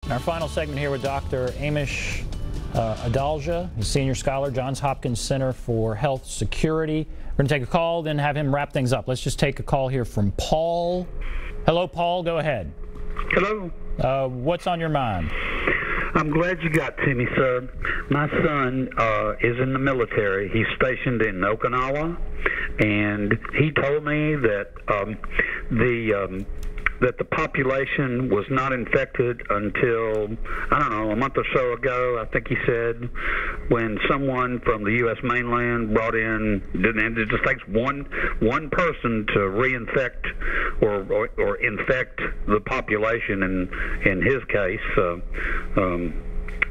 In our final segment here with Dr. Amesh Adalja, he's senior scholar, Johns Hopkins Center for Health Security. We're going to take a call, then have him wrap things up. Let's just take a call here from Paul. Hello, Paul. Go ahead. Hello. What's on your mind? I'm glad you got to me, sir. My son is in the military. He's stationed in Okinawa, and he told me that that the population was not infected until, I don't know, a month or so ago, I think he said, when someone from the U.S. mainland brought in, and it just takes one person to reinfect or infect the population in his case.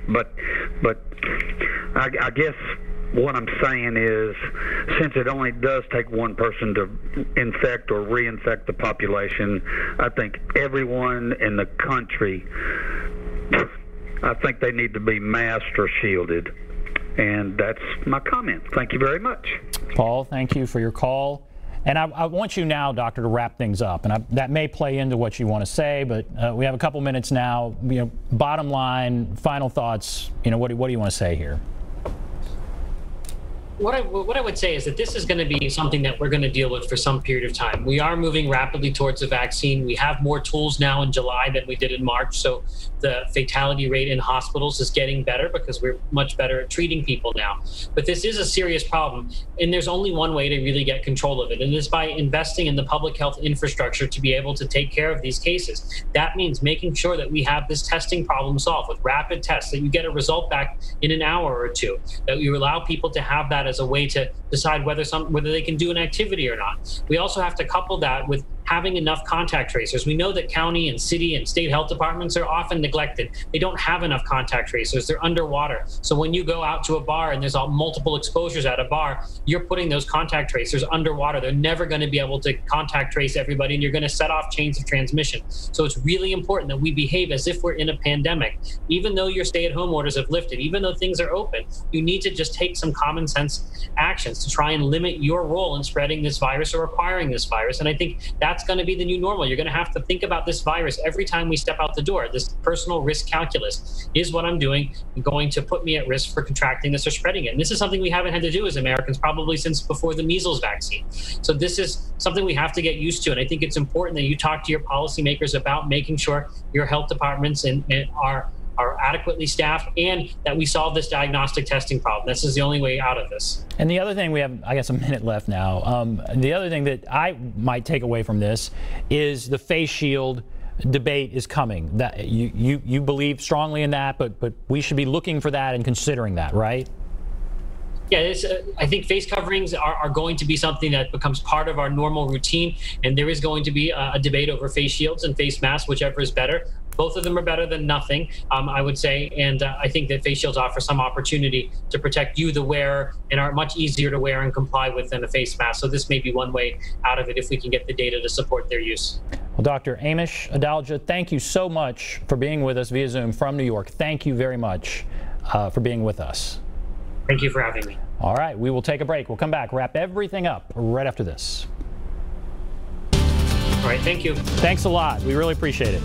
But I guess what I'm saying is, since it only does take one person to infect or reinfect the population, I think everyone in the country, I think they need to be masked or shielded. And that's my comment. Thank you very much. Paul, thank you for your call. And I want you now, Doctor, to wrap things up. And that may play into what you want to say, but we have a couple minutes now. Bottom line, final thoughts. What do you want to say here? What I would say is that this is going to be something that we're going to deal with for some period of time. We are moving rapidly towards a vaccine. We have more tools now in July than we did in March. So the fatality rate in hospitals is getting better because we're much better at treating people now. But this is a serious problem. And there's only one way to really get control of it. And it's by investing in the public health infrastructure to be able to take care of these cases. That means making sure that we have this testing problem solved with rapid tests, that you get a result back in an hour or two, that you allow people to have that as a way to decide whether they can do an activity or not. We also have to couple that with having enough contact tracers. We know that county and city and state health departments are often neglected. They don't have enough contact tracers. They're underwater. So when you go out to a bar and there's multiple exposures at a bar, you're putting those contact tracers underwater. They're never going to be able to contact trace everybody, and you're going to set off chains of transmission. So it's really important that we behave as if we're in a pandemic. Even though your stay-at-home orders have lifted, even though things are open, you need to just take some common sense actions to try and limit your role in spreading this virus or acquiring this virus. And I think that's going to be the new normal. You're going to have to think about this virus every time we step out the door. This personal risk calculus. Is what I'm doing going to put me at risk for contracting this or spreading it? And this is something we haven't had to do as Americans probably since before the measles vaccine. So this is something we have to get used to. And I think it's important that you talk to your policymakers about making sure your health departments and are adequately staffed, and that we solve this diagnostic testing problem. This is the only way out of this. And the other thing, we have, I guess, a minute left now. The other thing that I might take away from this is the face shield debate is coming. That you believe strongly in that, but we should be looking for that and considering that, right? Yeah, I think face coverings are going to be something that becomes part of our normal routine, and there is going to be a debate over face shields and face masks, whichever is better. Both of them are better than nothing, I would say, and I think that face shields offer some opportunity to protect you, the wearer, and are much easier to wear and comply with than a face mask. So this may be one way out of it if we can get the data to support their use. Well, Dr. Amesh Adalja, thank you so much for being with us via Zoom from New York. Thank you very much for being with us. Thank you for having me. All right, we will take a break. We'll come back, wrap everything up right after this. All right, thank you. Thanks a lot. We really appreciate it.